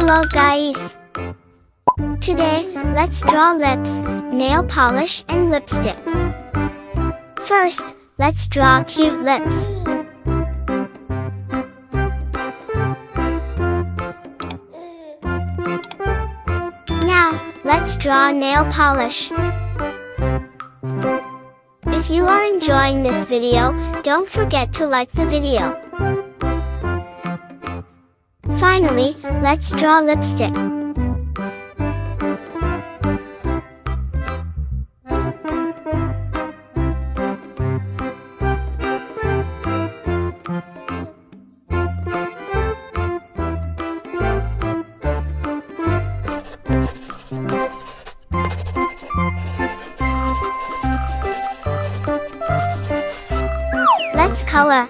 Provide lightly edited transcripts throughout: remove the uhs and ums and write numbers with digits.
Hello guys! Today, let's draw lips, nail polish and lipstick. First, let's draw cute lips. Now, let's draw nail polish. If you are enjoying this video, don't forget to like the video. Finally, let's draw lipstick. Let's color.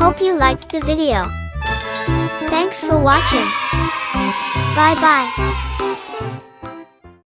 Hope you liked the video. Thanks for watching. Bye bye.